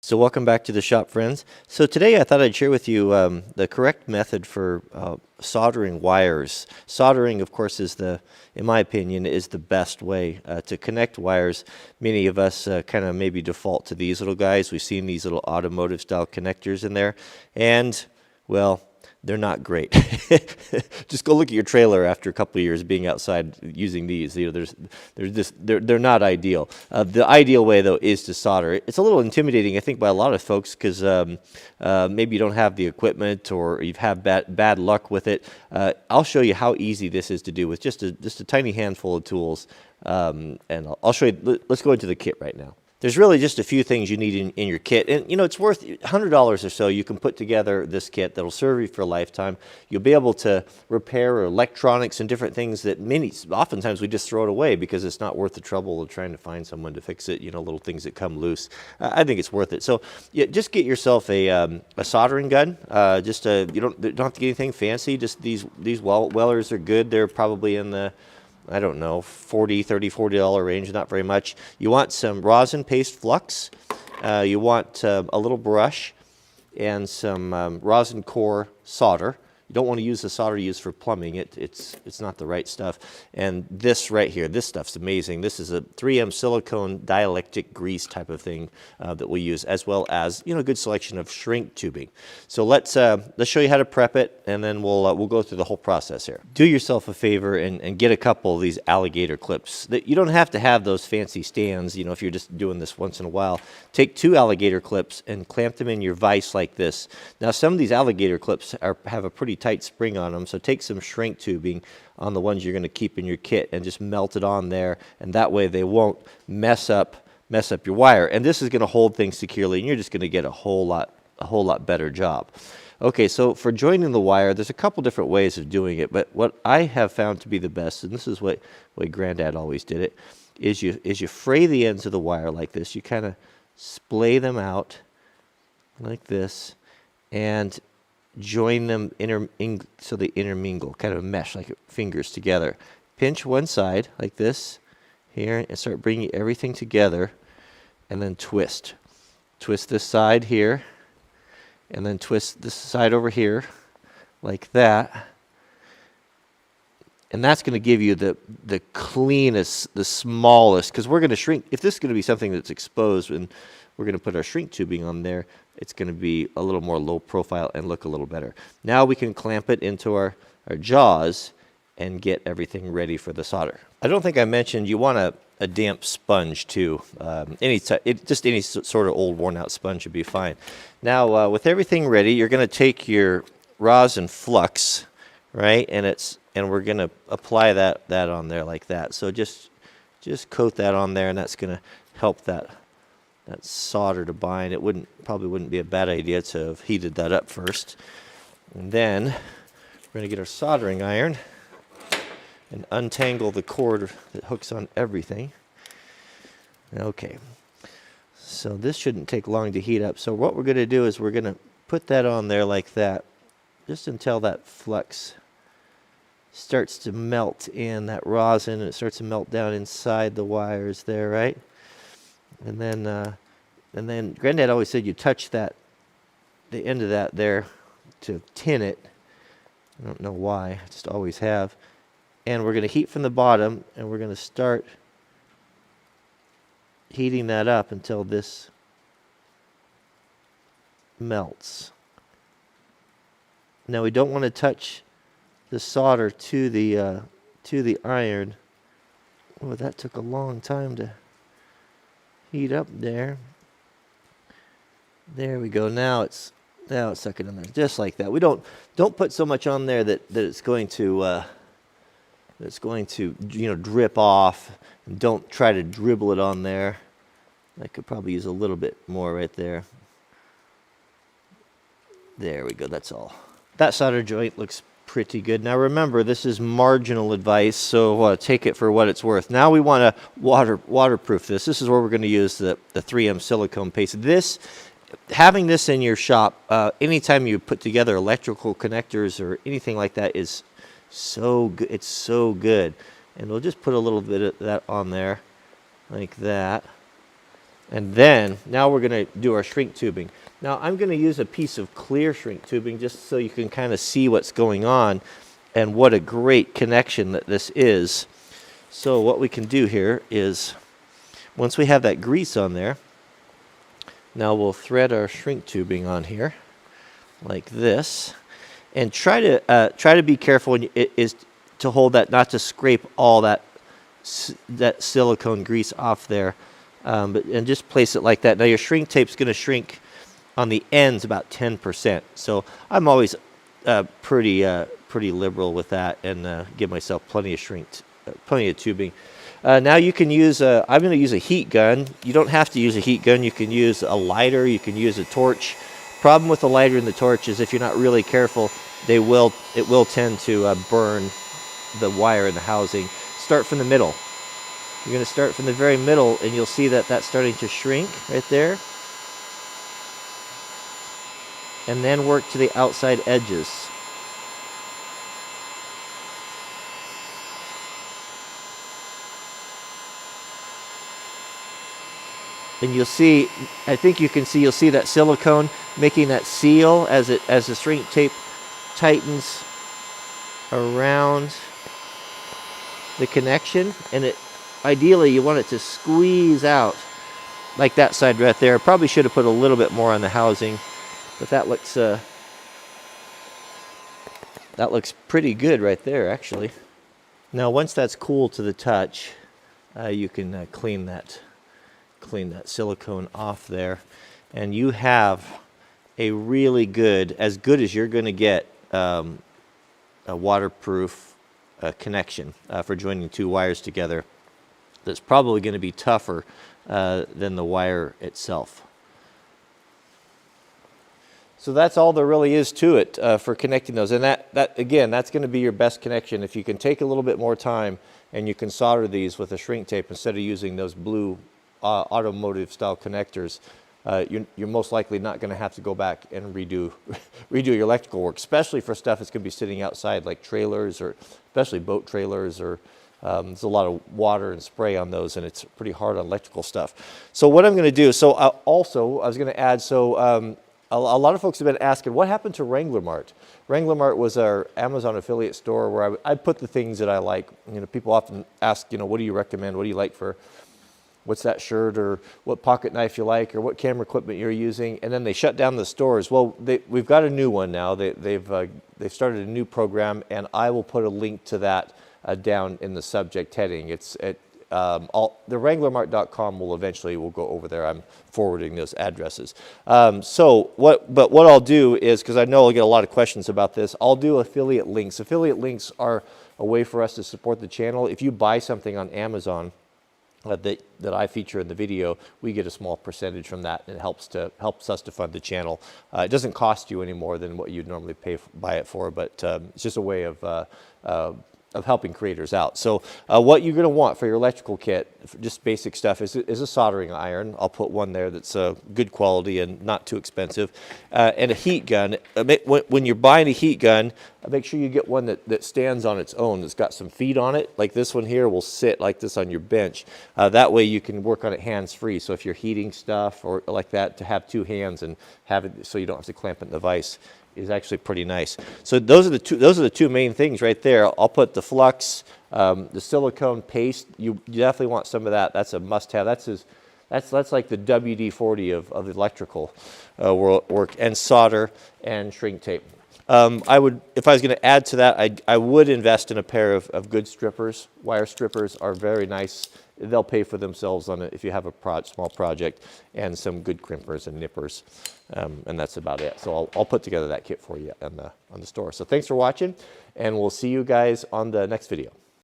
So welcome back to the shop, friends. So today I thought I'd share with you the correct method for soldering wires. Soldering, of course, in my opinion, is the best way to connect wires. Many of us kind of maybe default to these little guys. We've seen these little automotive style connectors in there, and well, they're not great. Just go look at your trailer after a couple of years being outside using these. You know, they're not ideal. The ideal way, though, is to solder. It's a little intimidating, I think, by a lot of folks because maybe you don't have the equipment or you've had bad luck with it. I'll show you how easy this is to do with just a tiny handful of tools, and I'll show you. Let's go into the kit right now. There's really just a few things you need in your kit. And, you know, it's worth $100 or so. You can put together this kit that'll serve you for a lifetime. You'll be able to repair electronics and different things that oftentimes we just throw it away because it's not worth the trouble of trying to find someone to fix it, you know, little things that come loose. I think it's worth it. So yeah, just get yourself a soldering gun. You don't have to get anything fancy. Just these Wellers are good. They're probably in the, I don't know, $40 range, not very much. You want some rosin paste flux. You want a little brush and some rosin core solder. You don't want to use the solder used for plumbing. It's not the right stuff. And this right here, this stuff's amazing. This is a 3M silicone dielectric grease type of thing that we use, as well as, you know, a good selection of shrink tubing. So let's show you how to prep it, and then we'll go through the whole process here. Do yourself a favor and get a couple of these alligator clips. You don't have to have those fancy stands, you know, if you're just doing this once in a while. Take 2 alligator clips and clamp them in your vise like this. Now, some of these alligator clips have a pretty tight spring on them, so take some shrink tubing on the ones you're going to keep in your kit and just melt it on there, and that way they won't mess up your wire. And this is going to hold things securely, and you're just going to get a whole lot better job. Okay, so for joining the wire, there's a couple different ways of doing it, but what I have found to be the best, and this is what Granddad always did it, is you fray the ends of the wire like this. You kind of splay them out like this and join them so they intermingle, kind of mesh like fingers together. Pinch one side like this here and start bringing everything together, and then twist. Twist this side here, and then twist this side over here like that. And that's going to give you the cleanest, the smallest, because we're going to shrink. If this is going to be something that's exposed and we're going to put our shrink tubing on there, it's going to be a little more low profile and look a little better. Now we can clamp it into our jaws and get everything ready for the solder. I don't think I mentioned you want a damp sponge too. Just any sort of old worn out sponge would be fine. Now with everything ready, you're going to take your rosin flux, right? And we're going to apply that on there like that. So just coat that on there, and that's going to help that solder to bind. It probably wouldn't be a bad idea to have heated that up first. And then we're going to get our soldering iron and untangle the cord that hooks on everything. Okay, so this shouldn't take long to heat up. So what we're going to do is we're going to put that on there like that, just until that flux starts to melt in, that rosin, and it starts to melt down inside the wires there, right? And then Granddad always said you touch the end of that there to tin it. I don't know why, I just always have. And we're going to heat from the bottom, and we're going to start heating that up until this melts. Now we don't want to touch the solder to the iron. Oh, that took a long time to heat up there. There we go. Now it's sucking in there just like that. We don't put so much on there that it's going to you know, drip off. And don't try to dribble it on there. I could probably use a little bit more right there. There we go. That's all. That solder joint looks pretty good. Now remember, this is marginal advice, so take it for what it's worth. Now we want to waterproof this. This is where we're going to use the 3M silicone paste. Having this in your shop, anytime you put together electrical connectors or anything like that, is so good. It's so good. And we'll just put a little bit of that on there like that. And then, now we're going to do our shrink tubing. Now I'm going to use a piece of clear shrink tubing just so you can kind of see what's going on and what a great connection that this is. So what we can do here is, once we have that grease on there, now we'll thread our shrink tubing on here like this, and try to be careful when to hold that, not to scrape all that silicone grease off there, and just place it like that. Now your shrink tape's going to shrink on the ends about 10%. So I'm always pretty liberal with that, and give myself plenty of tubing. Now you can use I'm going to use a heat gun. You don't have to use a heat gun. You can use a lighter. You can use a torch. Problem with the lighter and the torch is if you're not really careful, it will tend to burn the wire in the housing. Start from the middle. You're going to start from the very middle, and you'll see that that's starting to shrink right there. And then work to the outside edges. And you'll see, I think you can see, you'll see that silicone making that seal as the shrink tape tightens around the connection, and ideally you want it to squeeze out like that side right there. Probably should have put a little bit more on the housing, but that looks pretty good right there actually. Now once that's cool to the touch, you can clean that silicone off there, and you have a really good, as good as you're going to get, a waterproof connection for joining two wires together. That's probably going to be tougher than the wire itself. So that's all there really is to it for connecting those, and that again, that's going to be your best connection. If you can take a little bit more time and you can solder these with a shrink tape instead of using those blue automotive style connectors, you're most likely not going to have to go back and redo your electrical work, especially for stuff that's going to be sitting outside like trailers, or especially boat trailers, or there's a lot of water and spray on those, and it's pretty hard on electrical stuff. So what I'm going to do, I was going to add, a lot of folks have been asking, what happened to Wrangler Mart? Wrangler Mart was our Amazon affiliate store where I put the things that I like. You know, people often ask, you know, what do you recommend? What do you like for, what's that shirt, or what pocket knife you like, or what camera equipment you're using? And then they shut down the stores. Well, we've got a new one now. They've started a new program, and I will put a link to that down in the subject heading. It's at the wranglermart.com will go over there. I'm forwarding those addresses. What I'll do is, because I know I'll get a lot of questions about this, I'll do affiliate links. Affiliate links are a way for us to support the channel. If you buy something on Amazon that I feature in the video, we get a small percentage from that, and it helps us to fund the channel. It doesn't cost you any more than what you'd normally buy it for, but it's just a way of helping creators out. So what you're going to want for your electrical kit, just basic stuff, is a soldering iron. I'll put one there that's good quality and not too expensive, and a heat gun. When you're buying a heat gun, make sure you get one that stands on its own, that's got some feet on it. Like this one here will sit like this on your bench. That way you can work on it hands-free. So if you're heating stuff or like that, to have two hands and have it so you don't have to clamp it in the vise is actually pretty nice. So those are the two main things right there. I'll put the flux, the silicone paste. You definitely want some of that. That's a must-have. That's like the WD-40 of electrical work, and solder and shrink tape. If I was going to add to that, I would invest in a pair of good strippers. Wire strippers are very nice. They'll pay for themselves on it if you have a small project, and some good crimpers and nippers, and that's about it. So I'll put together that kit for you on the store. So thanks for watching, and we'll see you guys on the next video.